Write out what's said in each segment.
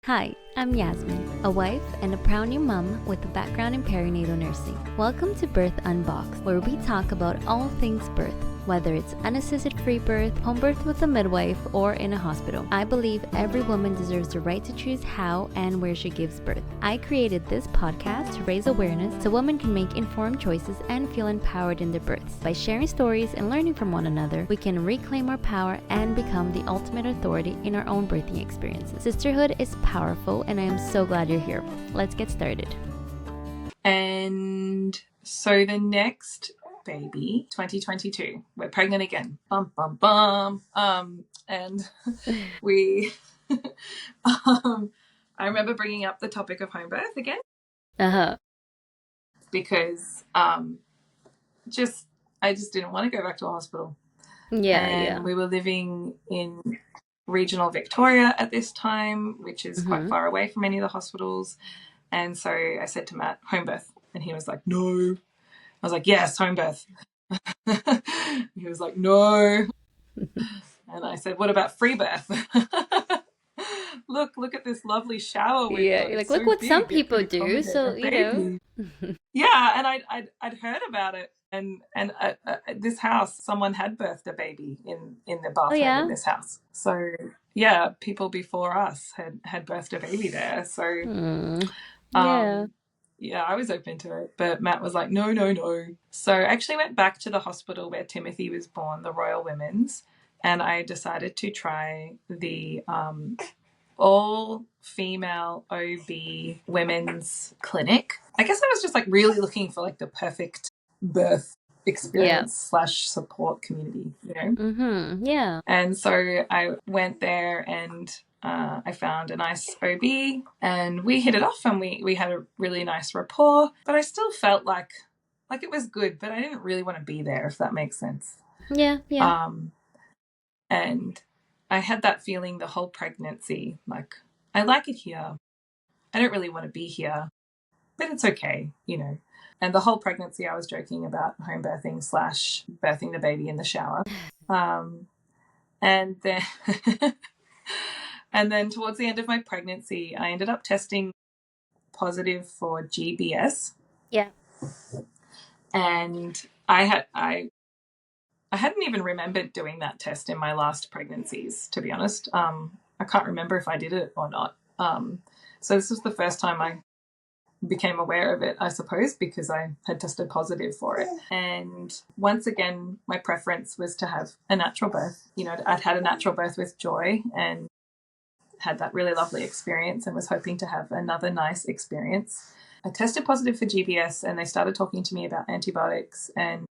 Hi, I'm Yasmin, a wife and a proud new mom with a background in perinatal nursing. Welcome to Birth Unboxed, where we talk about all things birth, whether it's unassisted free birth, home birth with a midwife, or in a hospital. I believe every woman deserves the right to choose how and where she gives birth. I created this podcast to raise awareness so women can make informed choices and feel empowered in their births. By sharing stories and learning from one another, we can reclaim our power and become the ultimate authority in our own birthing experiences. Sisterhood is powerful, and I am so glad you're here. Let's get started. And so the next baby, 2022, we're pregnant again. Bum, bum, bum. And we, I remember bringing up the topic of home birth again. Because I just didn't want to go back to a hospital. Yeah. We were living in regional Victoria at this time, which is quite far away from any of the hospitals. And so I said to Matt, home birth. And he was like, no. I was like, yes, home birth. He was like, no. And I said, what about free birth? Look at this lovely shower we've got. You're like, look what some people do. So, you know. Yeah, and I'd heard about it. And this house, someone had birthed a baby in the bathroom in this house. So, yeah, people before us had birthed a baby there. So, yeah, I was open to it, but Matt was like, no. So I actually went back to the hospital where Timothy was born, the Royal Women's, and I decided to try the all-female OB women's clinic. I guess I was just like really looking for like the perfect birth experience / support community, you know? And so I went there and I found a nice OB and we hit it off and we had a really nice rapport, but I still felt like it was good, but I didn't really want to be there, if that makes sense. Yeah. And I had that feeling the whole pregnancy, like, I like it here. I don't really want to be here, but it's okay, you know. And the whole pregnancy, I was joking about home birthing / birthing the baby in the shower. And then and then towards the end of my pregnancy, I ended up testing positive for GBS. Yeah. And I hadn't even remembered doing that test in my last pregnancies, to be honest. I can't remember if I did it or not. So this was the first time I became aware of it, I suppose, because I had tested positive for it. And once again, my preference was to have a natural birth. You know, I'd had a natural birth with Joy and had that really lovely experience and was hoping to have another nice experience. I tested positive for GBS and they started talking to me about antibiotics and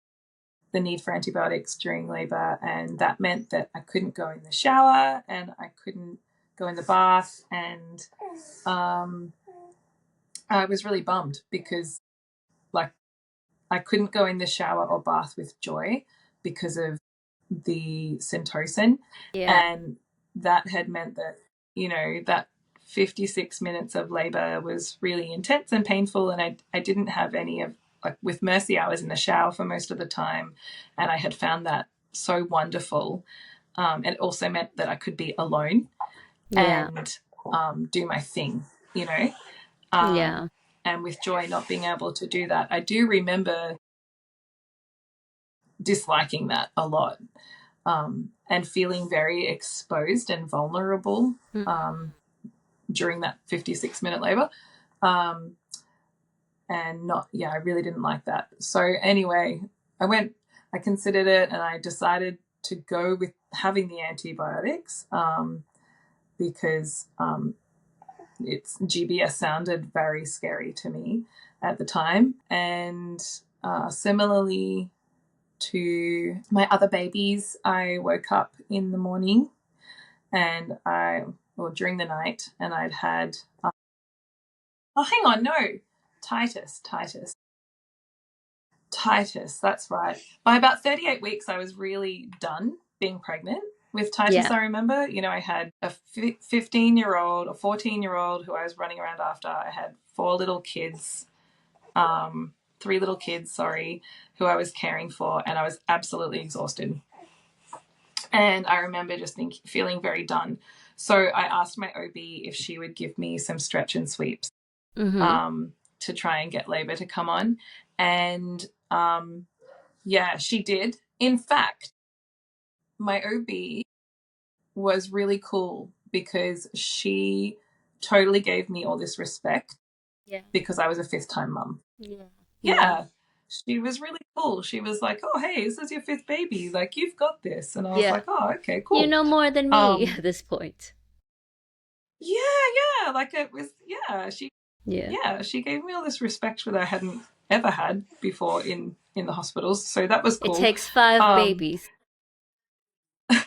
the need for antibiotics during labor, and that meant that I couldn't go in the shower and I couldn't go in the bath, and I was really bummed because like I couldn't go in the shower or bath with Joy because of the Syntocin. And that had meant that, you know, that 56 minutes of labor was really intense and painful, and I didn't have any of, like with Mercy, I was in the shower for most of the time and I had found that so wonderful. And it also meant that I could be alone and do my thing, you know. And with Joy not being able to do that, I do remember disliking that a lot, and feeling very exposed and vulnerable during that 56-minute labor. And I really didn't like that. So anyway, I considered it and I decided to go with having the antibiotics because its GBS sounded very scary to me at the time. And similarly to my other babies, I woke up in the morning and during the night, and I'd had Titus, that's right. By about 38 weeks, I was really done being pregnant with Titus. I remember, you know, I had a 15-year-old, a 14-year-old who I was running around after. I had 3 little kids, who I was caring for, and I was absolutely exhausted. And I remember just feeling very done. So I asked my OB if she would give me some stretch and sweeps to try and get labor to come on. And yeah, she did. In fact, my OB was really cool because she totally gave me all this respect because I was a fifth-time mum. Yeah. She was really cool. She was like, "Oh, hey, this is your fifth baby. Like, you've got this." And I was like, "Oh, okay, cool." You know more than me at this point. Yeah. Like it was, she gave me all this respect that I hadn't ever had before in the hospitals. So that was cool. It takes 5 babies.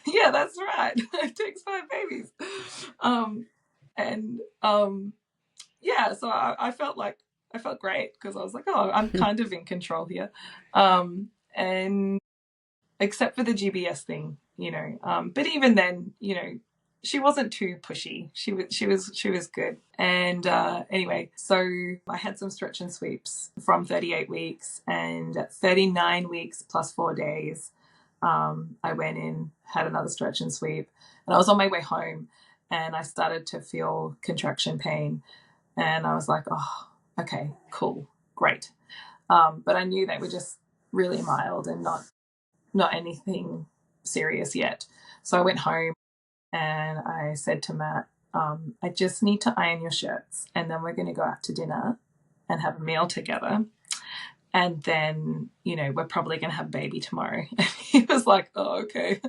Yeah, that's right. It takes 5 babies. Yeah, so I felt great because I was like, oh, I'm kind of in control here. And except for the GBS thing, but even then, she wasn't too pushy. She was good. And anyway, so I had some stretch and sweeps from 38 weeks, and at 39 weeks plus 4 days, I went in, had another stretch and sweep, and I was on my way home, and I started to feel contraction pain, and I was like, oh, okay, cool, great. But I knew they were just really mild and not anything serious yet. So I went home and I said to Matt, I just need to iron your shirts, and then we're going to go out to dinner and have a meal together. And then, we're probably going to have baby tomorrow. And he was like, oh, okay.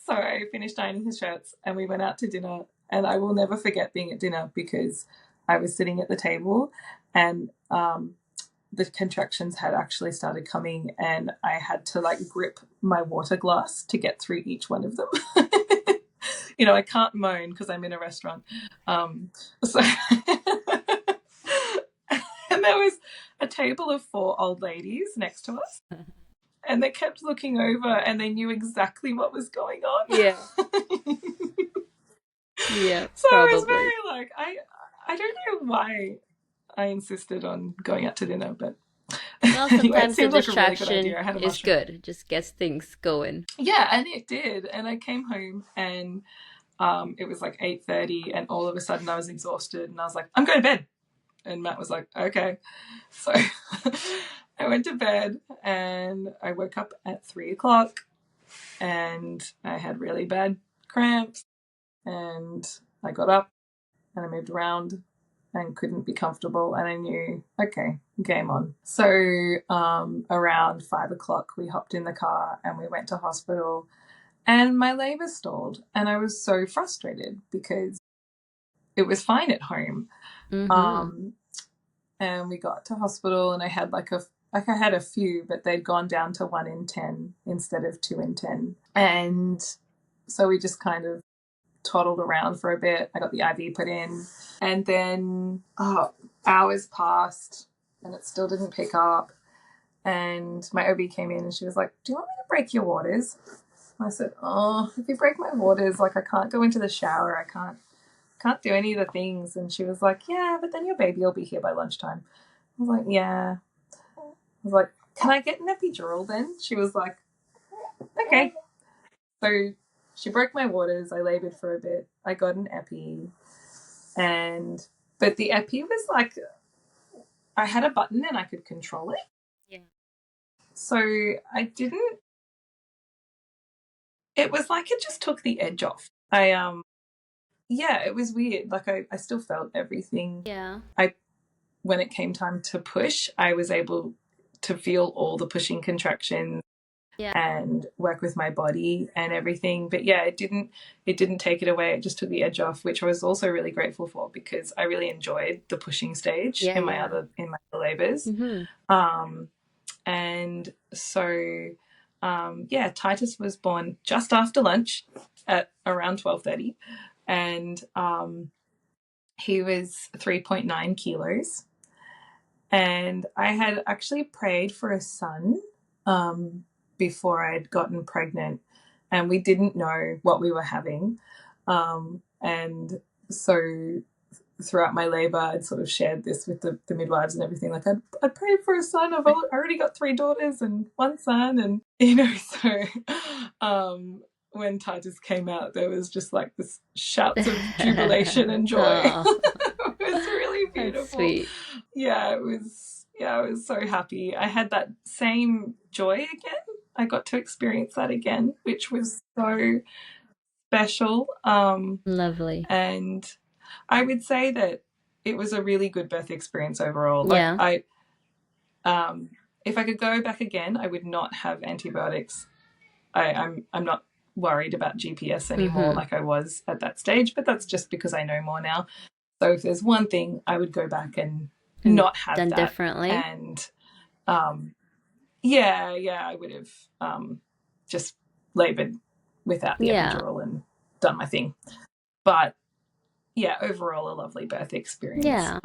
So I finished ironing his shirts and we went out to dinner. And I will never forget being at dinner because I was sitting at the table and the contractions had actually started coming, and I had to grip my water glass to get through each one of them. I can't moan because I'm in a restaurant. So and there was a table of 4 old ladies next to us, and they kept looking over and they knew exactly what was going on. Yeah. Yeah, so probably. I was very I don't know why I insisted on going out to dinner, but well, sometimes anyway, the distraction really good is good. It just gets things going. Yeah, and it did. And I came home and it was 8:30, and all of a sudden I was exhausted and I was like, I'm going to bed. And Matt was like, okay. So I went to bed and I woke up at 3:00 and I had really bad cramps, and I got up and I moved around and couldn't be comfortable, and I knew, okay, game on. So around 5:00 we hopped in the car and we went to hospital, and my labor stalled, and I was so frustrated because it was fine at home. And we got to hospital and I had I had a few, but they'd gone down to 1 in 10 instead of 2 in 10. And so we just kind of toddled around for a bit. I got the IV put in, and then hours passed and it still didn't pick up. And my OB came in and she was like, do you want me to break your waters? And I said, oh, if you break my waters, I can't go into the shower. I can't do any of the things. And she was like, yeah, but then your baby will be here by lunchtime. I was like, yeah. I was like, can I get an epidural then? She was like, okay. So she broke my waters. I labored for a bit. I got an epi. But the epi was I had a button and I could control it. Yeah. So I didn't, it was it just took the edge off. Yeah, it was weird. I still felt everything. Yeah. When it came time to push, I was able to feel all the pushing contractions and work with my body and everything. But yeah, it didn't take it away. It just took the edge off, which I was also really grateful for because I really enjoyed the pushing stage in my other labors. And so Titus was born just after lunch at around 12:30. And he was 3.9 kilos. And I had actually prayed for a son before I'd gotten pregnant, and we didn't know what we were having. And so throughout my labor, I'd sort of shared this with the midwives and everything. I'd prayed for a son. I've already got 3 daughters and 1 son, and so when Titus came out, there was just like this shouts of jubilation and joy. Oh, It was really that's beautiful. sweet. Yeah, it was. Yeah, I was so happy. I had that same joy again. I got to experience that again, which was so special. Lovely. And I would say that it was a really good birth experience overall. Like Yeah. if I could go back again, I would not have antibiotics. I'm not worried about GPS anymore like I was at that stage, but that's just because I know more now. So if there's one thing, I would go back and not have Done that. differently. And I would have just labored without the epidural and done my thing. But yeah, overall a lovely birth experience. Yeah.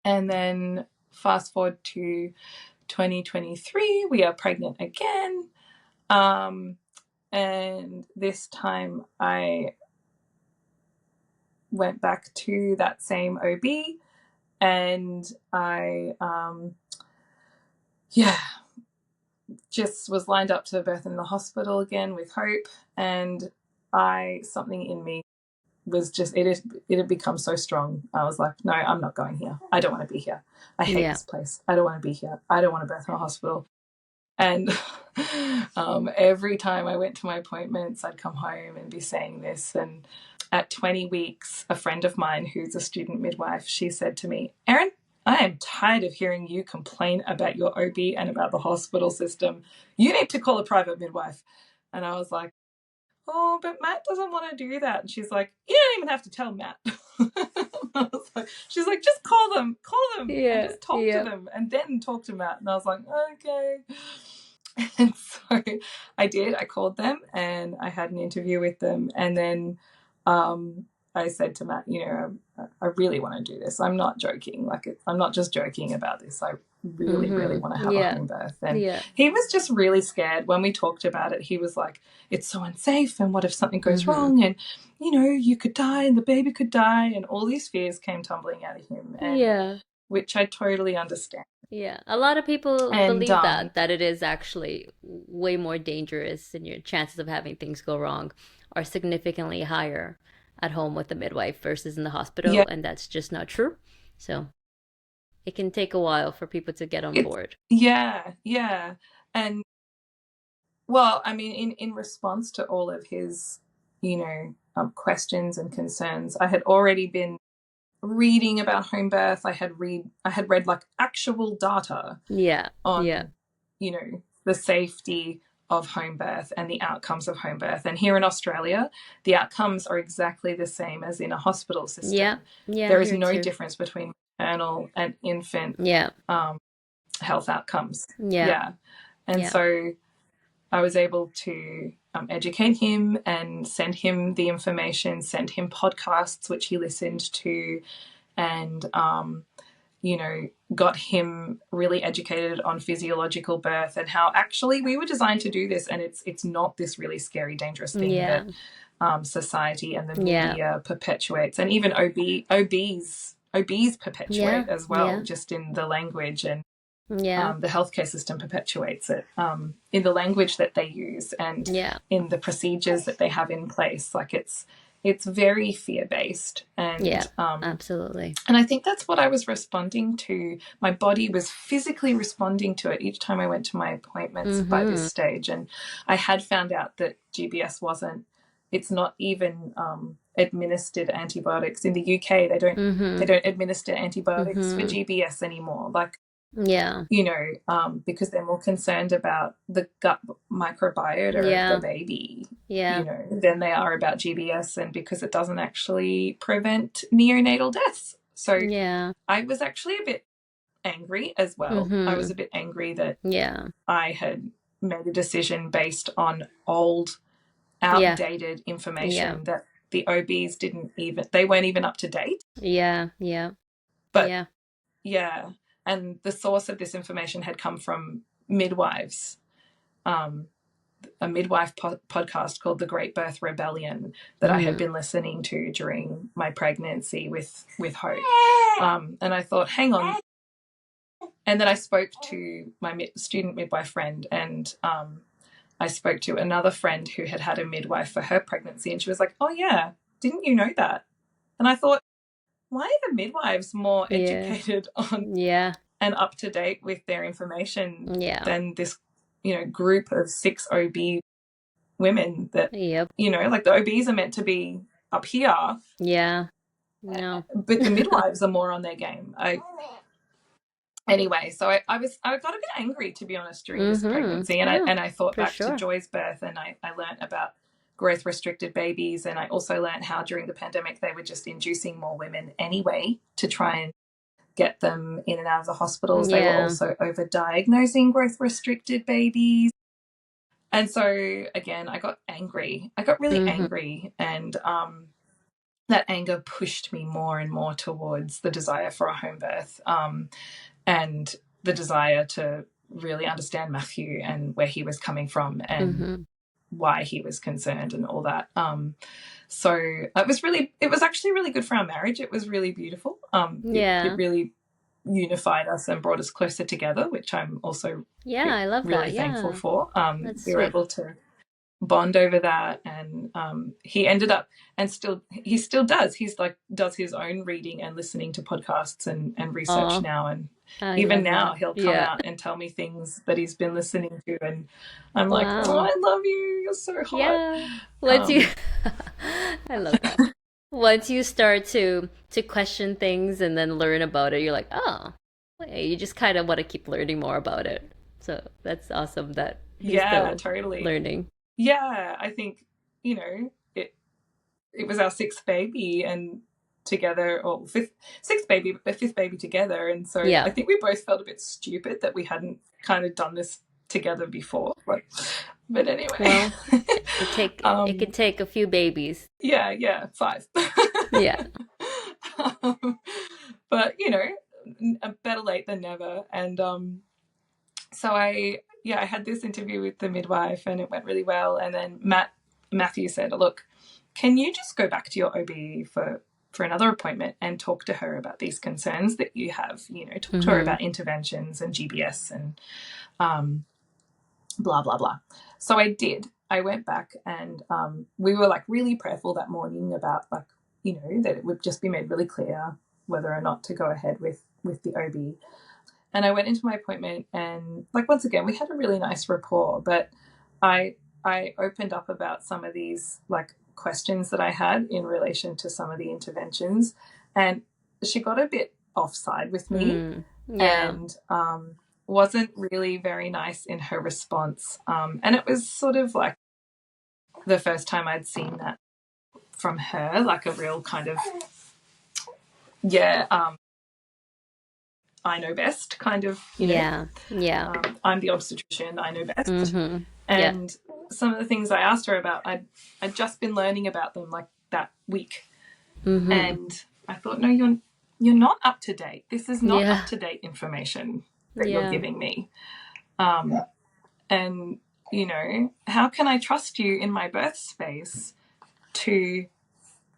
And then fast forward to 2023, we are pregnant again. And this time I went back to that same OB and I, just was lined up to birth in the hospital again with hope. And something in me was just, it had become so strong. I was like, no, I'm not going here. I don't want to be here. I hate this place. I don't want to be here. I don't want to birth in a hospital. And every time I went to my appointments, I'd come home and be saying this. And at 20 weeks, a friend of mine who's a student midwife, she said to me, Erin, I am tired of hearing you complain about your OB and about the hospital system. You need to call a private midwife. And I was like, oh, but Matt doesn't want to do that. And she's like, you don't even have to tell Matt. She's like, just call them and just talk to them and then talk to Matt. And I was like, okay. And so I did. I called them and I had an interview with them. And then I said to Matt, I really want to do this. I'm not joking. Like, I'm not just joking about this. I really, really want to have a home birth. And he was just really scared. When we talked about it, he was like, it's so unsafe. And what if something goes wrong? And, you could die and the baby could die. And all these fears came tumbling out of him. And, which I totally understand. Yeah, a lot of people believe that it is actually way more dangerous and your chances of having things go wrong are significantly higher at home with the midwife versus in the hospital, and that's just not true. So it can take a while for people to get on board. Yeah. And well, I mean, in response to all of his, questions and concerns, I had already been reading about home birth. I had read like actual data on the safety of home birth and the outcomes of home birth. And here in Australia, the outcomes are exactly the same as in a hospital system. There is no difference between maternal and infant health outcomes. And so I was able to educate him and send him the information, send him podcasts which he listened to, and got him really educated on physiological birth and how actually we were designed to do this, and it's not this really scary, dangerous thing that society and the media perpetuates, and even OBs perpetuate as well, just in the language, and the healthcare system perpetuates it in the language that they use and in the procedures that they have in place. Like it's very fear-based, and absolutely. And I think that's what I was responding to. My body was physically responding to it each time I went to my appointments by this stage. And I had found out that GBS it's not even administered antibiotics. In the UK, they don't administer antibiotics for GBS anymore. Like, because they're more concerned about the gut microbiota of the baby, than they are about GBS, and because it doesn't actually prevent neonatal deaths. So I was actually a bit angry as well. I was a bit angry that I had made a decision based on old, outdated information that the OBs they weren't even up to date. But and the source of this information had come from midwives, a midwife podcast called The Great Birth Rebellion that I had been listening to during my pregnancy with Hope. And I thought, hang on. And then I spoke to my student midwife friend, and I spoke to another friend who had had a midwife for her pregnancy, and she was like, oh yeah, didn't you know that? And I thought, why are the midwives more educated on and up to date with their information than this, group of 6 OB women that, like the OBs are meant to be up here. Yeah. No. But the midwives are more on their game. Anyway, so I got a bit angry, to be honest, during this pregnancy, and I thought back to Joy's birth, and I learned about growth restricted babies, and I also learned how during the pandemic they were just inducing more women anyway to try and get them in and out of the hospitals. They were also over-diagnosing growth restricted babies. And so again, I got angry. I got really angry, and that anger pushed me more and more towards the desire for a home birth, and the desire to really understand Matthew and where he was coming from and why he was concerned and all that. So it was actually really good for our marriage. It was really beautiful. It really unified us and brought us closer together, which I'm also I love really that. thankful for. We were sweet. able to bond over that, and he ended up, and he still does. He's does his own reading and listening to podcasts and research now, and even now he'll come out and tell me things that he's been listening to, and I'm like, oh, I love you, you're so hot. Once you I love that. Once you start to question things and then learn about it, you're like, oh, you just kind of want to keep learning more about it. So that's awesome that he's still totally learning. Yeah, I think, it was our 6th baby, and together, or fifth baby together, and so I think we both felt a bit stupid that we hadn't kind of done this together before. But anyway, well, it could take a few babies. 5. But better late than never. And so I had this interview with the midwife, and it went really well. And then Matthew said, look, can you just go back to your OB for another appointment and talk to her about these concerns that you have, talk to her about interventions and GBS and blah, blah, blah. So I did. I went back, and we were really prayerful that morning about that it would just be made really clear whether or not to go ahead with the OB. And I went into my appointment, and once again, we had a really nice rapport, but I opened up about some of these questions that I had in relation to some of the interventions, and she got a bit offside with me and wasn't really very nice in her response. And it was sort of the first time I'd seen that from her, a real kind of, I know best kind of, I'm the obstetrician, I know best. And some of the things I asked her about, I'd just been learning about them that week. And I thought, no, you're not up to date. This is not up to date information that you're giving me. And, how can I trust you in my birth space to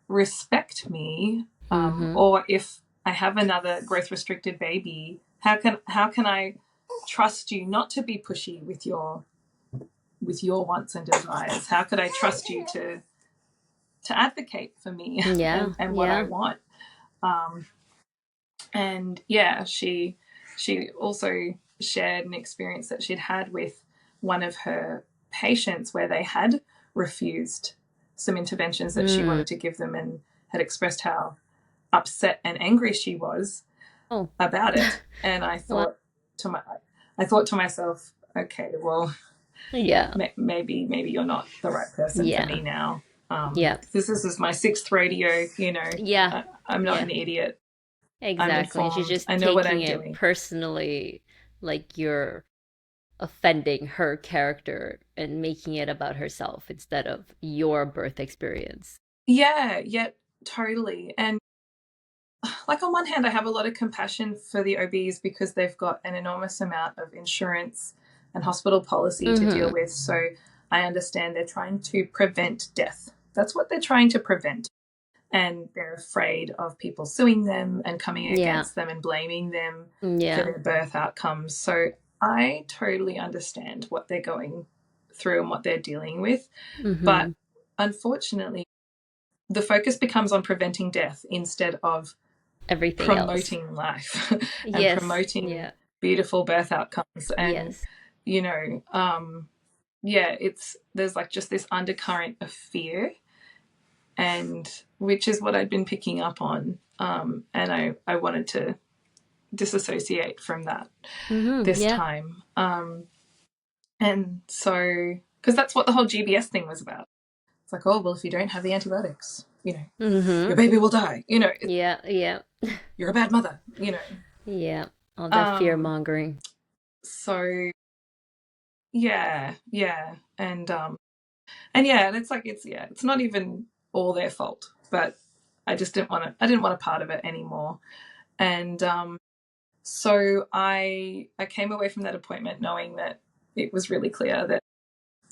respect me? Or if I have another growth restricted baby, how can I trust you not to be pushy with your wants and desires? How could I trust you to advocate for me and what I want? And she also shared an experience that she'd had with one of her patients where they had refused some interventions that she wanted to give them, and had expressed how upset and angry she was about it. And I thought to myself, okay, well, maybe you're not the right person for me now. This is my 6th rodeo, I'm not an idiot. Exactly. She's just taking it personally, you're offending her character and making it about herself instead of your birth experience. Yeah, totally. And on one hand, I have a lot of compassion for the OBs because they've got an enormous amount of insurance and hospital policy to deal with. So I understand they're trying to prevent death. That's what they're trying to prevent. And they're afraid of people suing them and coming against them and blaming them for their birth outcomes. So I totally understand what they're going through and what they're dealing with. But Mm-hmm. unfortunately, the focus becomes on preventing death instead of Everything else. promoting life and Yes. promoting Yeah. beautiful birth outcomes. And, Yes. you know, yeah, there's like just this undercurrent of fear, and which is what I'd been picking up on. And I wanted to disassociate from that Mm-hmm. this Yeah. time. And so, because that's what the whole GBS thing was about. It's like, oh, well, if you don't have the antibiotics, you know, your Mm-hmm. baby will die. You know, Yeah. Yeah. you're a bad mother. You know. Yeah. All that fear Um. mongering. So yeah, yeah, and yeah, and it's like it's not even all their fault, but I just didn't want to. I didn't want a part of it anymore, and so I came away from that appointment knowing that it was really clear that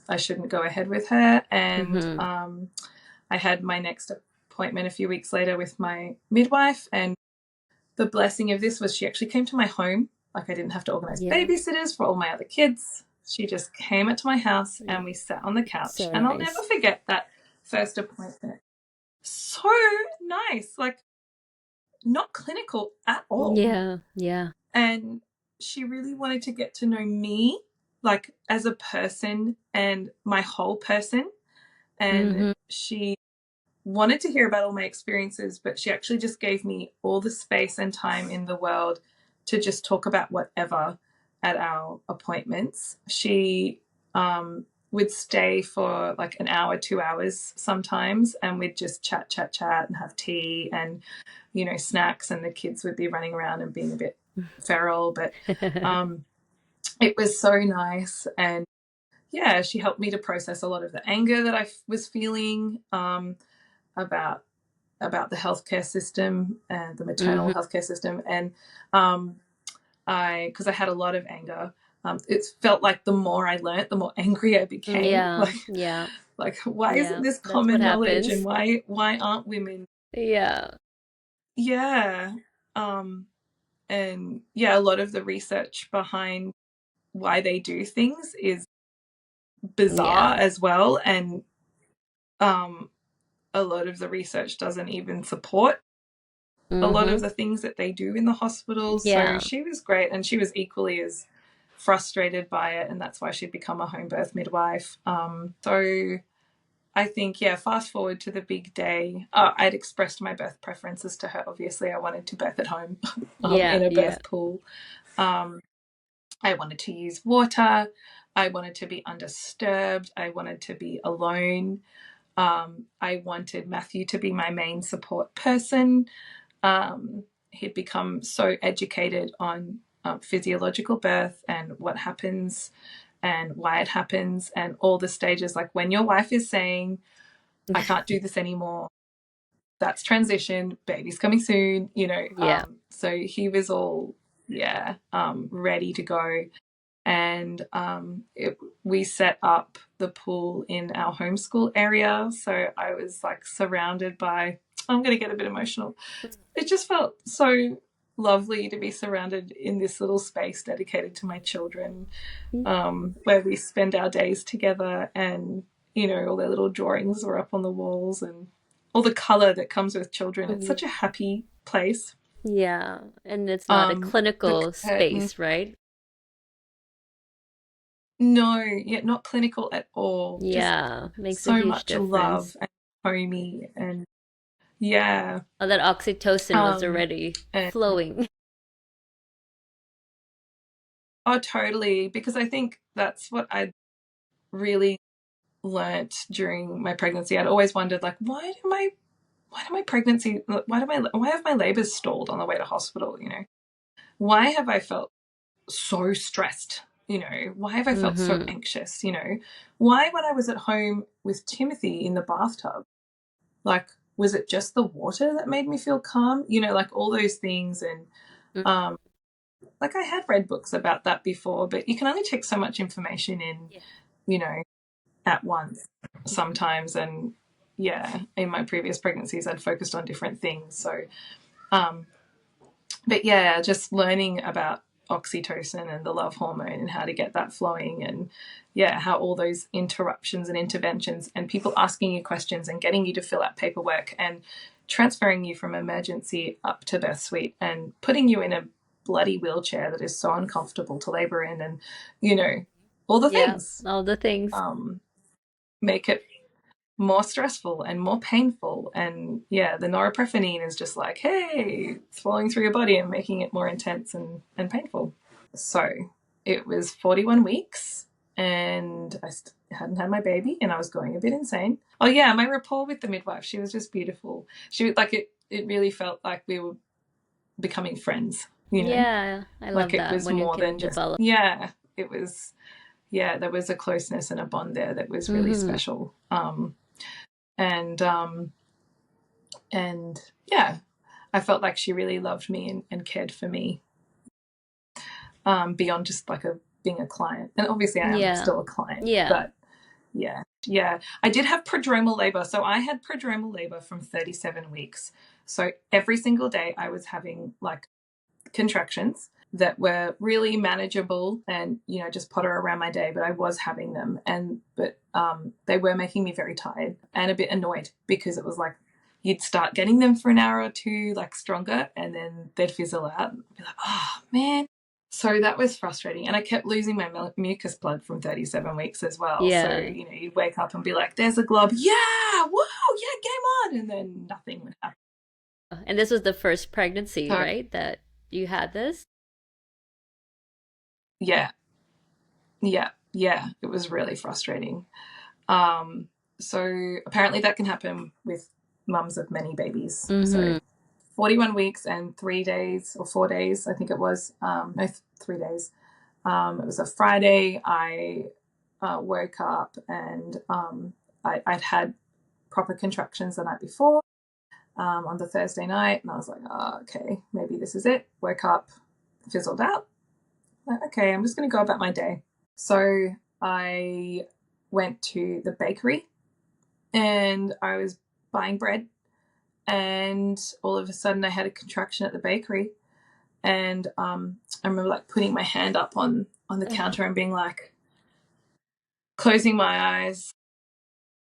I shouldn't go ahead with her, and Mm-hmm. I had my next appointment a few weeks later with my midwife, and the blessing of this was she actually came to my home. Like I didn't have to organize Yeah. babysitters for all my other kids. She just came to my house and we sat on the couch. So And I'll never nice. forget that first appointment. So nice, like not clinical at all. Yeah. Yeah. And she really wanted to get to know me, like as a person and my whole person. And Mm-hmm. she wanted to hear about all my experiences, but she actually just gave me all the space and time in the world to just talk about whatever at our appointments. She would stay for like an hour, 2 hours sometimes, and we'd just chat, and have tea and, you know, snacks, and the kids would be running around and being a bit feral, but it was so nice. And yeah, she helped me to process a lot of the anger that I was feeling about the healthcare system and the maternal Mm-hmm. healthcare system. And because I had a lot of anger, it felt like the more I learnt, the more angry I became. Yeah. Yeah. Like why isn't Yeah. this That's what common knowledge, and happens. why aren't women? Yeah. Yeah, um, and yeah, a lot of the research behind why they do things is bizarre Yeah. as well, and um, a lot of the research doesn't even support a lot of Mm-hmm. the things that they do in the hospitals. So Yeah. she was great, and she was equally as frustrated by it, and that's why she'd become a home birth midwife. So I think, yeah, fast forward to the big day. I'd expressed my birth preferences to her. Obviously, I wanted to birth at home Yeah. in a Yeah. birth pool. Um, I wanted to use water. I wanted to be undisturbed. I wanted to be alone. I wanted Matthew to be my main support person. He'd become so educated on physiological birth and what happens and why it happens and all the stages. Like when your wife is saying, I can't do this anymore, that's transition, baby's coming soon, you know. Yeah. So he was all, yeah, ready to go. And we set up the pool in our homeschool area. So I was like surrounded by, I'm going to get a bit emotional. It just felt so lovely to be surrounded in this little space dedicated to my children, where we spend our days together, and you know, all their little drawings were up on the walls and all the color that comes with children. It's such a happy place. Yeah. And it's not a The clinical curtain, space, right? no, yeah, not clinical at all. Just Yeah. Makes a so huge much difference. love and homey, and yeah, Oh, that oxytocin was already and flowing. oh, totally, because I think that's what I really learnt during my pregnancy. I'd always wondered, like, why have my labors stalled on the way to hospital? You know, why have I felt so stressed? You know, why have I felt so Mm-hmm. anxious? You know, why when I was at home with Timothy in the bathtub, like, was it just the water that made me feel calm? You know, like all those things. And um, like I had read books about that before, but you can only take so much information in, Yeah. you know, at once sometimes. And yeah, in my previous pregnancies, I'd focused on different things. So, um, but yeah, just learning about oxytocin and the love hormone and how to get that flowing, and yeah, how all those interruptions and interventions and people asking you questions and getting you to fill out paperwork and transferring you from emergency up to birth suite and putting you in a bloody wheelchair that is so uncomfortable to labor in, and all the Yeah, things all the things. make it more stressful and more painful. And yeah, the norepinephrine is just like, hey, it's flowing through your body and making it more intense and painful. So it was 41 weeks and I hadn't had my baby and I was going a bit insane. Oh yeah, my rapport with the midwife, she was just beautiful. She like it really felt like we were becoming friends, Yeah, I like love it that was when you more can than just, develop. yeah, it was, yeah, there was a closeness and a bond there that was really special. And yeah, I felt like she really loved me and cared for me, beyond just like being a client. And obviously I am Yeah. still a client, Yeah. but yeah. I did have prodromal labor. So I had prodromal labor from 37 weeks. So every single day I was having like contractions that were really manageable and just potter around my day, but I was having them, but they were making me very tired and a bit annoyed because it was like you'd start getting them for an hour or two like stronger and then they'd fizzle out and be like, oh man. So that was frustrating, and I kept losing my mucus plug from 37 weeks as well. So Yeah. you'd wake up and be like, there's a glob, yeah, whoa, yeah, game on, and then nothing would happen. And this was the first pregnancy, So right? That you had this? yeah, it was really frustrating. So apparently that can happen with mums of many babies. So 41 weeks and 3 days or 4 days, I think it was. No, 3 days. It was a Friday. I woke up and I'd had proper contractions the night before, on the Thursday night, and I was like, oh, okay, maybe this is it. Woke up, fizzled out. Like, okay, I'm just going to go about my day. So I went to the bakery and I was buying bread, and all of a sudden I had a contraction at the bakery, and I remember like putting my hand up on the counter and being like, closing my eyes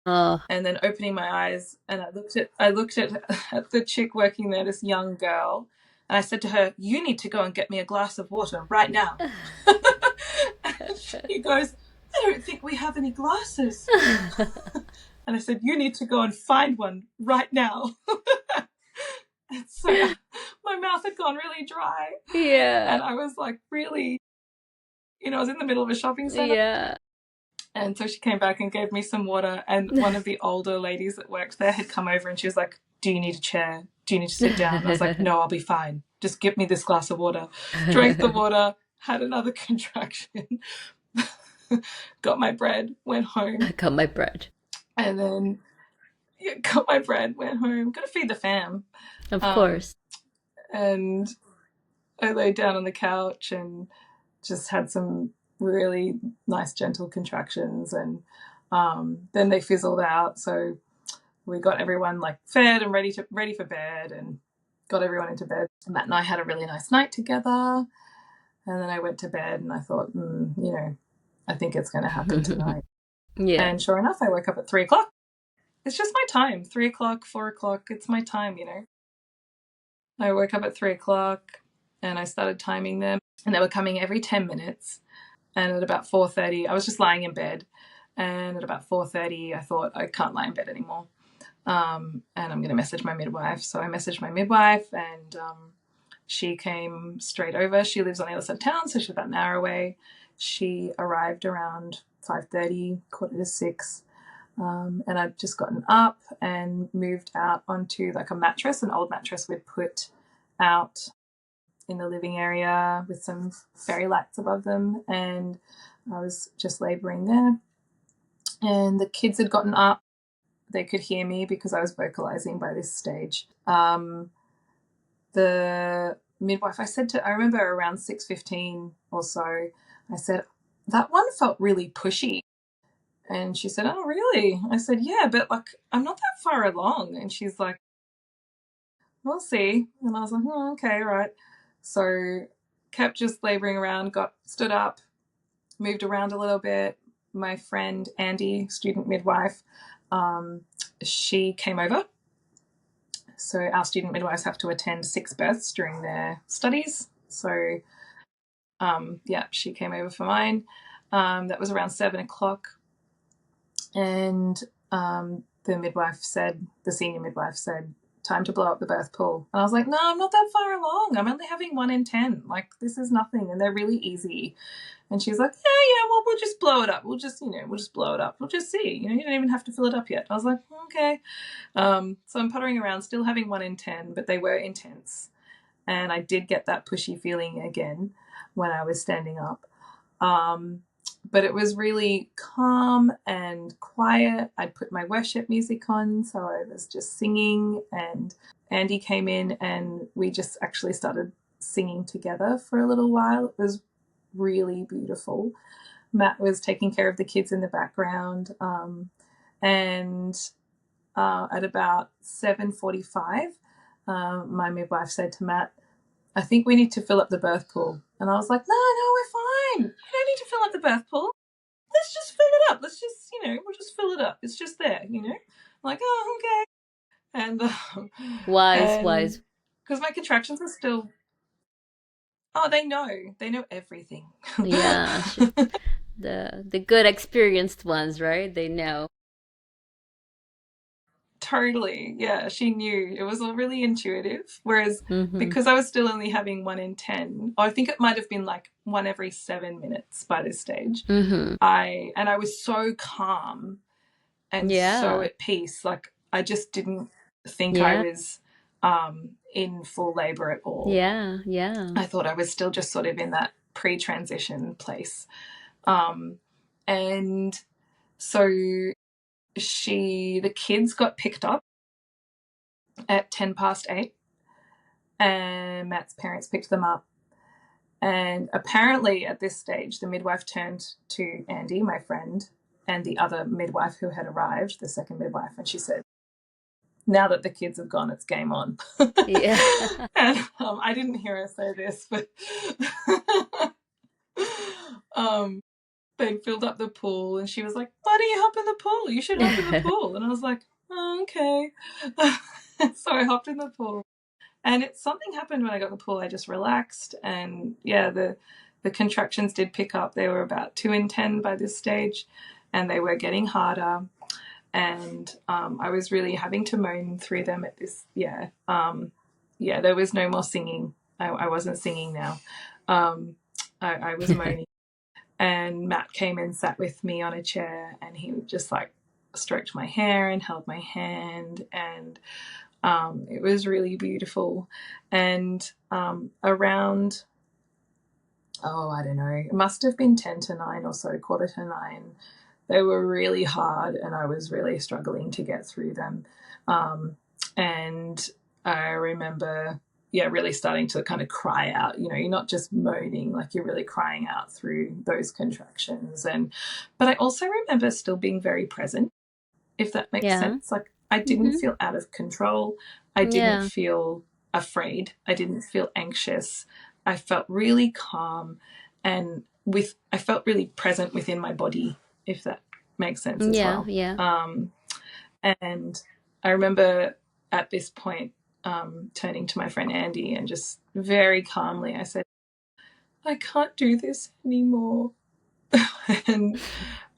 Oh. and then opening my eyes, and I looked at the chick working there, this young girl, and I said to her, you need to go and get me a glass of water right now. And she goes, I don't think we have any glasses. And I said, you need to go and find one right now. And so my mouth had gone really dry. Yeah. And I was like, really, I was in the middle of a shopping center. Yeah. And so she came back and gave me some water. And one of the older ladies that worked there had come over and she was like, do you need a chair? Do you need to sit down? And I was like, no, I'll be fine. Just give me this glass of water. Drank the water, had another contraction, got my bread, went home. Got my bread. And then got my bread, went home. Got to feed the fam. Of course. And I laid down on the couch and just had some really nice, gentle contractions. And then they fizzled out. So we got everyone like fed and ready for bed, and got everyone into bed. Matt and I had a really nice night together. And then I went to bed and I thought, I think it's going to happen tonight. Yeah. And sure enough, I woke up at 3 o'clock. It's just my time. 3 o'clock, 4 o'clock. It's my time, I woke up at 3 o'clock and I started timing them, and they were coming every 10 minutes. And at about 4:30, I was just lying in bed. And at about 4:30, I thought, I can't lie in bed anymore. And I'm going to message my midwife. So I messaged my midwife, and she came straight over. She lives on the other side of town, so she's about an hour away. She arrived around 5:30, 5:45. And I'd just gotten up and moved out onto like a mattress, an old mattress we'd put out in the living area with some fairy lights above them. And I was just laboring there. And the kids had gotten up. They could hear me because I was vocalizing by this stage. The midwife, I remember around 6:15 or so, I said, that one felt really pushy. And she said, oh, really? I said, yeah, but like, I'm not that far along. And she's like, we'll see. And I was like, oh, okay, right. So kept just laboring around, stood up, moved around a little bit. My friend Andy, student midwife, she came over. So our student midwives have to attend 6 births during their studies. So she came over for mine. That was around 7 o'clock. And the senior midwife said, time to blow up the birth pool. And I was like, no, I'm not that far along. I'm only having 1 in 10. Like, this is nothing. And they're really easy. And she's like, yeah, well, we'll just blow it up. We'll just blow it up. We'll just see. You don't even have to fill it up yet. I was like, okay. So I'm puttering around, still having 1 in 10, but they were intense. And I did get that pushy feeling again when I was standing up. But it was really calm and quiet. I'd put my worship music on, so I was just singing, and Andy came in and we just actually started singing together for a little while. It was really beautiful. Matt was taking care of the kids in the background, and at about 7:45, my midwife said to Matt, I think we need to fill up the birth pool. And I was like, no, we're fine. We don't need to fill up the birth pool. Let's just fill it up. Let's just, we'll just fill it up. It's just there, I'm like, oh, okay. And Wise. Because my contractions are still, they know everything. Yeah. The good experienced ones, right? They know. Totally. Yeah, she knew. It was all really intuitive. Whereas because I was still only having 1 in 10, or I think it might have been like 1 every 7 minutes by this stage. I was so calm and so at peace. Like, I just didn't think I was in full labor at all. Yeah. I thought I was still just sort of in that pre-transition place. And so the kids got picked up at 8:10, and Matt's parents picked them up. And apparently at this stage, the midwife turned to Andy, my friend, and the other midwife who had arrived, the second midwife, and she said, now that the kids have gone, it's game on. Yeah. And I didn't hear her say this, but they'd filled up the pool, and she was like, why don't you hop in the pool? You should hop in the pool. And I was like, oh, okay. So I hopped in the pool. And something happened when I got in the pool. I just relaxed, and the contractions did pick up. They were about 2 in 10 by this stage, and they were getting harder. And I was really having to moan through them at this. There was no more singing. I wasn't singing now. I was moaning. And Matt came and sat with me on a chair, and he just like stroked my hair and held my hand, and it was really beautiful. And around, I don't know, it must have been 10 to 9 or so, 8:45. They were really hard, and I was really struggling to get through them. And I remember, really starting to kind of cry out. You're not just moaning, like you're really crying out through those contractions. But I also remember still being very present, if that makes sense. Like, I didn't feel out of control. I didn't feel afraid. I didn't feel anxious. I felt really calm, and I felt really present within my body, if that makes sense as well. Yeah. And I remember at this point turning to my friend Andy and just very calmly I said, I can't do this anymore. And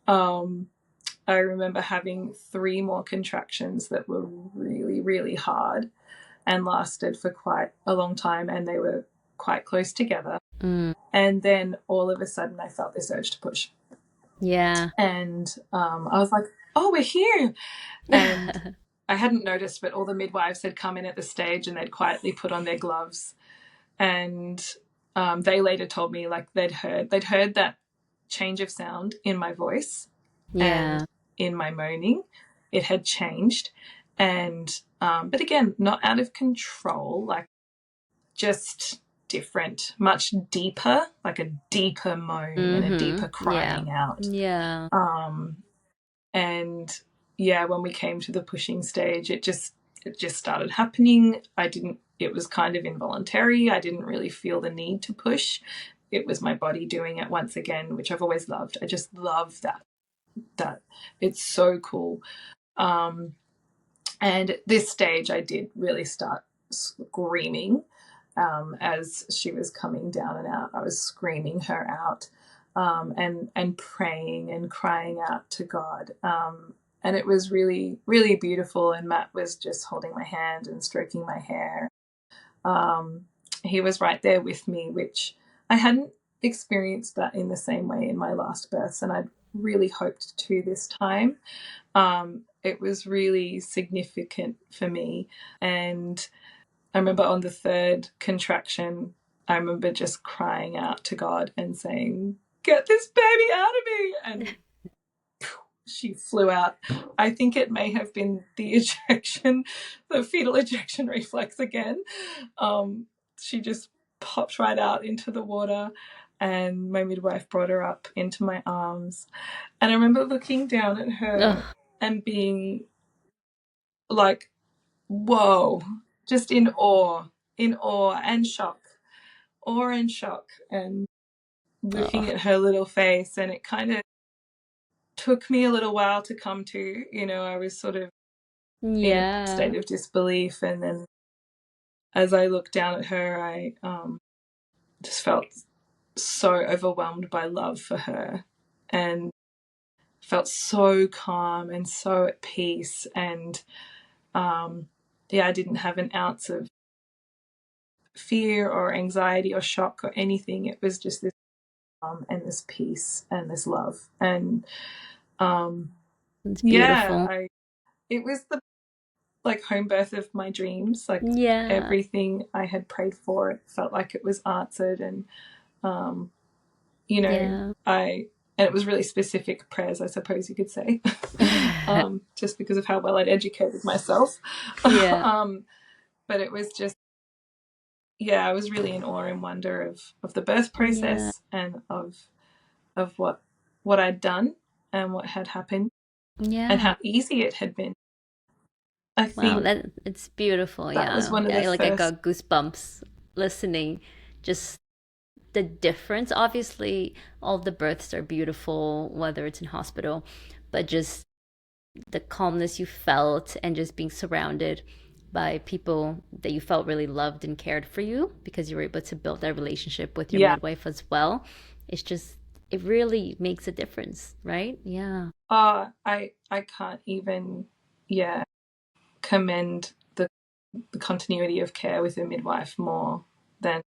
I remember having 3 more contractions that were really, really hard and lasted for quite a long time, and they were quite close together. And then all of a sudden I felt this urge to push. Yeah. And I was like, oh, we're here. And I hadn't noticed, but all the midwives had come in at the stage, and they'd quietly put on their gloves. And they later told me, like, they'd heard that change of sound in my voice and in my moaning. It had changed. And but again, not out of control, like just different, much deeper, like a deeper moan and a deeper crying out. Yeah. And when we came to the pushing stage, it just started happening. I didn't it was kind of involuntary. I didn't really feel the need to push. It was my body doing it once again, which I've always loved. I just love that it's so cool. And at this stage I did really start screaming as she was coming down and out. I was screaming her out, and praying and crying out to God. And it was really, really beautiful. And Matt was just holding my hand and stroking my hair. He was right there with me, which I hadn't experienced that in the same way in my last births, and I'd really hoped to this time. It was really significant for me. And I remember on the third contraction, I remember just crying out to God and saying, "Get this baby out of me!" And she flew out. I think it may have been the fetal ejection reflex again. She just popped right out into the water, and my midwife brought her up into my arms. And I remember looking down at her and being like, whoa, just in awe and shock, and looking at her little face. And it kind of took me a little while to come to, I was sort of in a state of disbelief. And then as I looked down at her, I just felt so overwhelmed by love for her, and felt so calm and so at peace. And I didn't have an ounce of fear or anxiety or shock or anything. It was just this and this peace and this love. And it's beautiful. It was the home birth of my dreams. Everything I had prayed for, it felt like it was answered. And and it was really specific prayers, I suppose you could say, just because of how well I'd educated myself. But it was just, I was really in awe and wonder of the birth process and of what I'd done and what had happened and how easy it had been. I think it's beautiful. That was one of the first... I got goosebumps listening. Just the difference. Obviously, all the births are beautiful, whether it's in hospital, but just the calmness you felt and just being surrounded by people that you felt really loved and cared for you, because you were able to build that relationship with your midwife as well. It's just, it really makes a difference, right? Yeah. I can't even commend the continuity of care with a midwife more than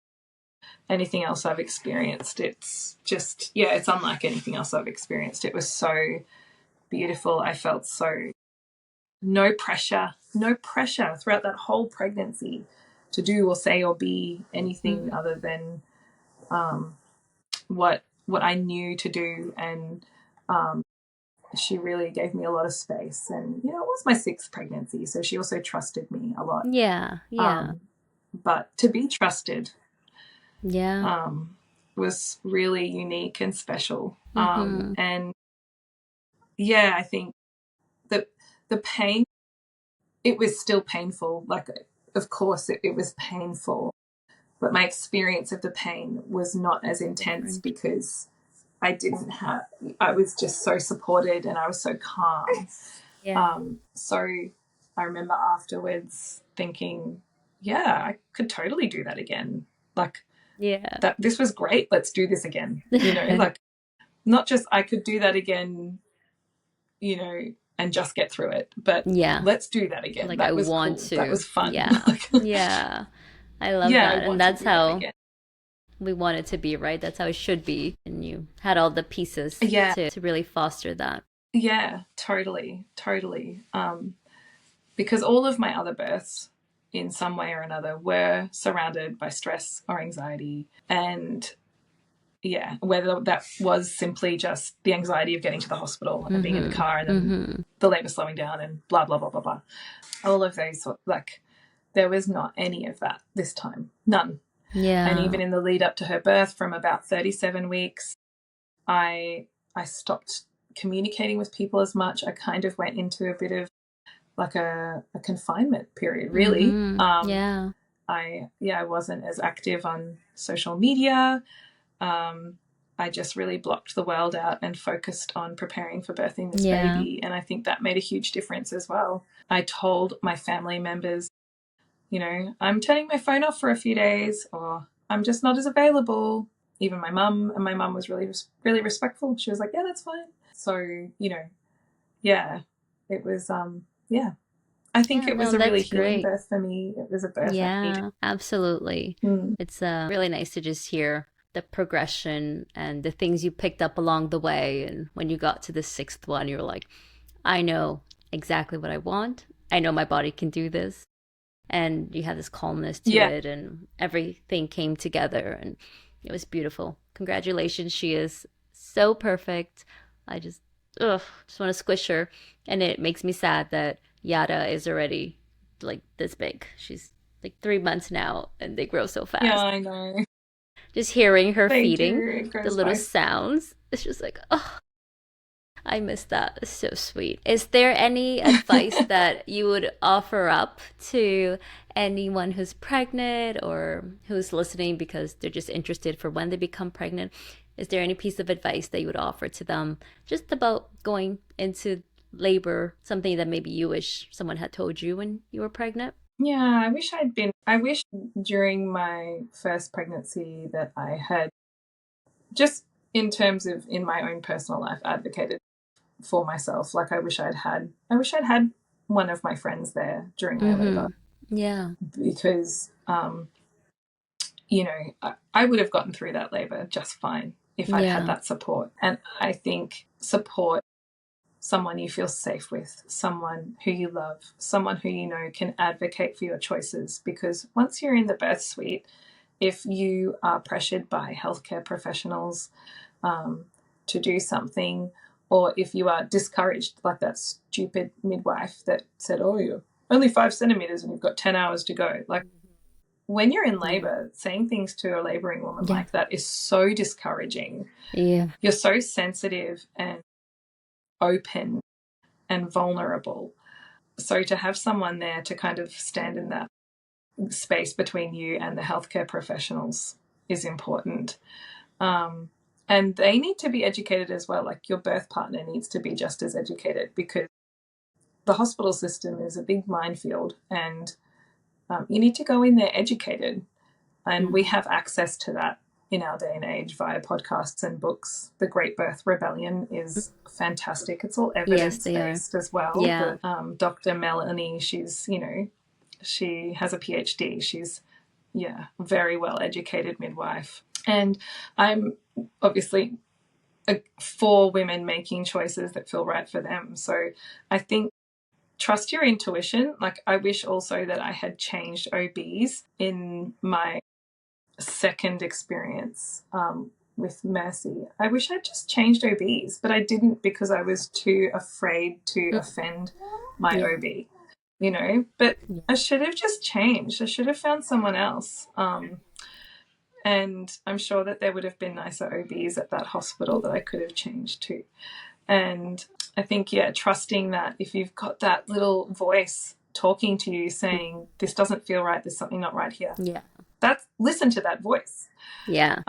anything else I've experienced. It's just, it's unlike anything else I've experienced. It was so beautiful. I felt so no pressure throughout that whole pregnancy to do or say or be anything other than what I knew to do. And she really gave me a lot of space. And it was my 6th pregnancy, so she also trusted me a lot. But to be trusted was really unique and special. And I think that the pain, it was still painful. Of course it was painful, but my experience of the pain was not as intense because I was just so supported and I was so calm. So I remember afterwards thinking, I could totally do that again. That this was great. Let's do this again. Not just I could do that again, and just get through it, but let's do that again. That was cool. That was fun. I love that. And that's how we want it to be, right? That's how it should be. And you had all the pieces to really foster that. Totally. Because all of my other births in some way or another were surrounded by stress or anxiety. And whether that was simply just the anxiety of getting to the hospital and being in the car and then the labor slowing down and blah, blah, blah, blah, blah. All of those, there was not any of that this time. None. And even in the lead up to her birth, from about 37 weeks, I stopped communicating with people as much. I kind of went into a bit of a confinement period, really. I wasn't as active on social media. I just really blocked the world out and focused on preparing for birthing this baby. And I think that made a huge difference as well. I told my family members, you know, I'm turning my phone off for a few days, or I'm just not as available. Even my mum, and my mum was really, really respectful. She was like, yeah, that's fine. So, you know, yeah, it was, I think it was a really healing birth for me. It was a birth I needed. Yeah, absolutely. It's really nice to just hear the progression and the things you picked up along the way. And when you got to the sixth one, you were like, I know exactly what I want. I know my body can do this. And you had this calmness to it, and everything came together, and it was beautiful. Congratulations. She is so perfect. I just want to squish her. And it makes me sad that Yada is already like this big. She's like 3 months now, and they grow so fast. Yeah, I know. Just hearing her feeding, the little sounds, it's just like, oh, I miss that. It's so sweet. Is there any advice that you would offer up to anyone who's pregnant or who's listening because they're just interested for when they become pregnant? Is there any piece of advice that you would offer to them just about going into labor, something that maybe you wish someone had told you when you were pregnant? Yeah, I wish during my first pregnancy that I had, just in terms of in my own personal life, advocated for myself. Like I wish I'd had one of my friends there during my labor. Yeah. Because, you know, I would have gotten through that labor just fine if I'd had that support. And I think support, someone you feel safe with, someone who you love, someone who you know can advocate for your choices. Because once you're in the birth suite, if you are pressured by healthcare professionals to do something, or if you are discouraged, like that stupid midwife that said, oh, you're only 5 centimeters and you've got 10 hours to go. Like when you're in labor, saying things to a laboring woman like that is so discouraging. Yeah. You're so sensitive and open and vulnerable. So to have someone there to kind of stand in that space between you and the healthcare professionals is important. And they need to be educated as well. Like your birth partner needs to be just as educated, because the hospital system is a big minefield, and you need to go in there educated. And we have access to that in our day and age via podcasts and books. The Great Birth Rebellion is fantastic. It's all evidence-based as well. Yeah. But, Dr. Melanie, she's, you know, she has a PhD. She's, very well-educated midwife. And I'm obviously for women making choices that feel right for them. So I think trust your intuition. Like I wish also that I had changed OBs in my second experience with Mercy. I wish I'd just changed OBs, but I didn't, because I was too afraid to offend my OB, you know. But I should have just changed. I should have found someone else. And I'm sure that there would have been nicer OBs at that hospital that I could have changed to. And I think, trusting that if you've got that little voice talking to you saying, this doesn't feel right, there's something not right here. Yeah. Listen to that voice. Yeah.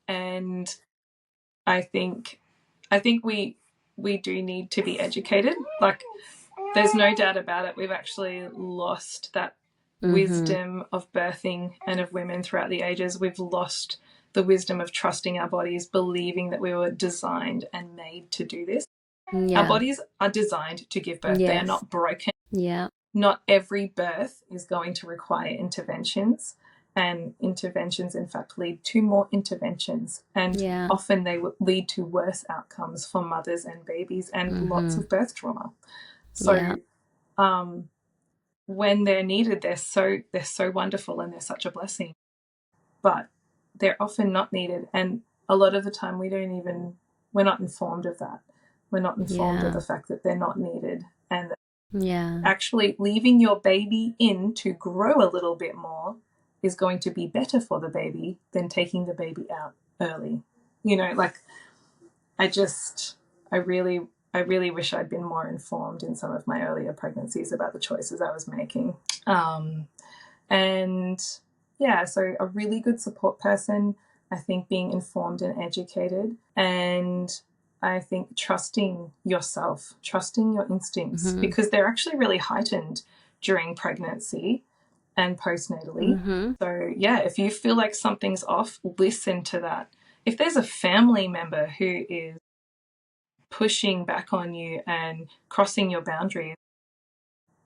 And I think we do need to be educated. Like there's no doubt about it. We've actually lost that wisdom of birthing and of women throughout the ages. We've lost the wisdom of trusting our bodies, believing that we were designed and made to do this. Our bodies are designed to give birth. They are not broken. Yeah. Not every birth is going to require interventions, and interventions in fact lead to more interventions, and often they will lead to worse outcomes for mothers and babies and lots of birth trauma. So when they're needed, they're so wonderful and they're such a blessing, but they're often not needed. And a lot of the time we're not informed of that. We're not informed of the fact that they're not needed, and actually leaving your baby in to grow a little bit more is going to be better for the baby than taking the baby out early. You know, like I really wish I'd been more informed in some of my earlier pregnancies about the choices I was making. And yeah, so a really good support person, I think being informed and educated, and I think trusting yourself, trusting your instincts, because they're actually really heightened during pregnancy and postnatally. So yeah, if you feel like something's off, listen to that. If there's a family member who is pushing back on you and crossing your boundaries,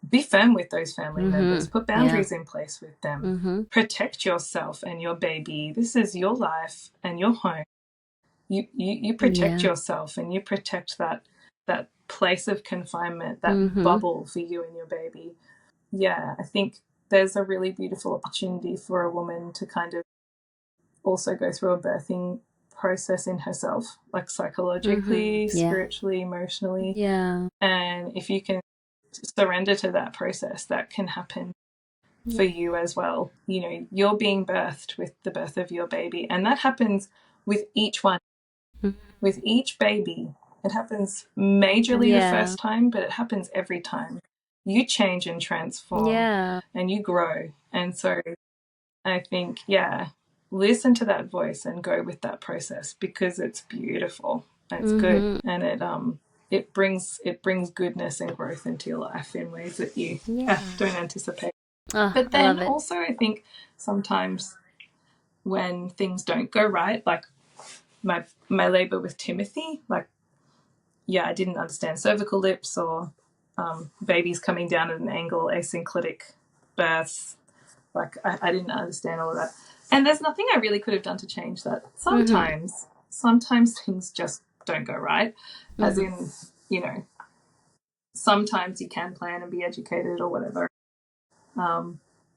be firm with those family members. Put boundaries in place with them. Protect yourself and your baby. This is your life and your home. You protect yourself, and you protect that place of confinement, that bubble for you and your baby. Yeah, I think there's a really beautiful opportunity for a woman to kind of also go through a birthing process in herself, like psychologically, spiritually, emotionally. Yeah. And if you can surrender to that process, that can happen for you as well. You know, you're being birthed with the birth of your baby, and that happens with each one. With each baby, it happens majorly the first time, but it happens every time. You change and transform, and you grow. And so I think, listen to that voice and go with that process, because it's beautiful and it's good, and it brings goodness and growth into your life in ways that you don't anticipate. But then also, I think sometimes when things don't go right, like my labor with Timothy, like, I didn't understand cervical lips, or babies coming down at an angle, asynclitic births. Like, I didn't understand all of that. And there's nothing I really could have done to change that. Sometimes things just don't go right. As in, you know, sometimes you can plan and be educated or whatever.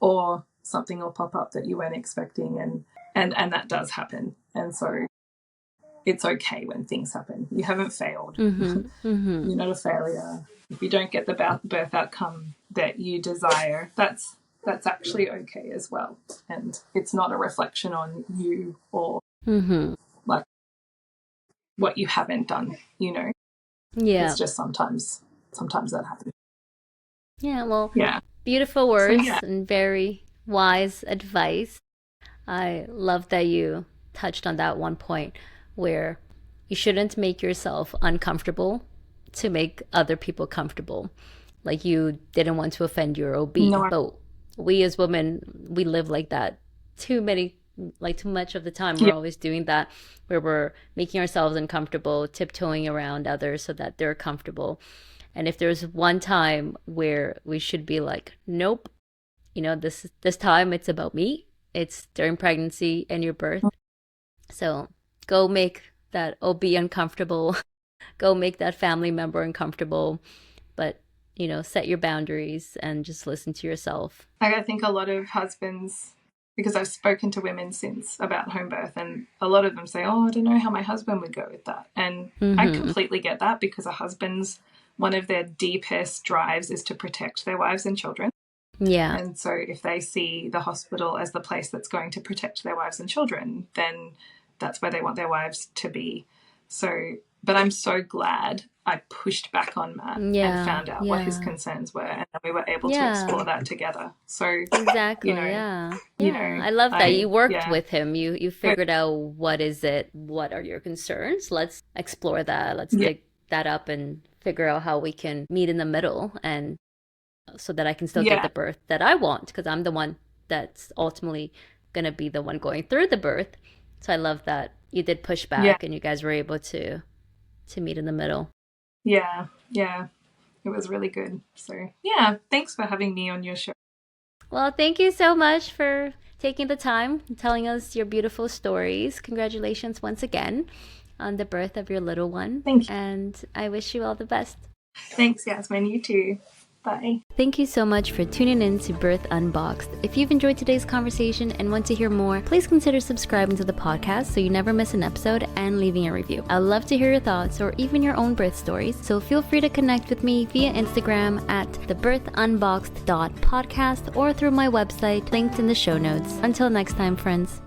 Or something will pop up that you weren't expecting, and that does happen. And so it's okay when things happen. You haven't failed. You're not a failure. If you don't get the birth outcome that you desire, that's actually okay as well. And it's not a reflection on you or like what you haven't done, you know. It's just sometimes that happens. Beautiful words and very wise advice. I love that you touched on that one point where you shouldn't make yourself uncomfortable to make other people comfortable. Like, you didn't want to offend your OB, but we as women, we live like that too much of the time. We're always doing that, where we're making ourselves uncomfortable, tiptoeing around others so that they're comfortable. And if there's one time where we should be like, nope, you know, this time it's about me. It's during pregnancy and your birth. So go make that OB uncomfortable. Go make that family member uncomfortable. But, you know, set your boundaries and just listen to yourself. I think a lot of husbands, because I've spoken to women since about home birth, and a lot of them say, oh, I don't know how my husband would go with that. And I completely get that, because a husband's, one of their deepest drives is to protect their wives and children. Yeah. And so if they see the hospital as the place that's going to protect their wives and children, then that's where they want their wives to be. So, but I'm so glad I pushed back on Matt and found out what his concerns were, and we were able to explore that together. So exactly, you know, I love that you worked with him. You figured out what are your concerns. Let's explore that. Let's dig that up and figure out how we can meet in the middle, and so that I can still get the birth that I want, because I'm the one that's ultimately going to be the one going through the birth. So I love that you did push back and you guys were able to meet in the middle. Yeah. It was really good. So thanks for having me on your show. Well, thank you so much for taking the time and telling us your beautiful stories. Congratulations once again on the birth of your little one. Thank you. And I wish you all the best. Thanks, Yasmin. You too. Bye. Thank you so much for tuning in to Birth Unboxed. If you've enjoyed today's conversation and want to hear more, please consider subscribing to the podcast so you never miss an episode, and leaving a review. I'd love to hear your thoughts or even your own birth stories, so feel free to connect with me via Instagram at thebirthunboxed.podcast or through my website linked in the show notes. Until next time, friends.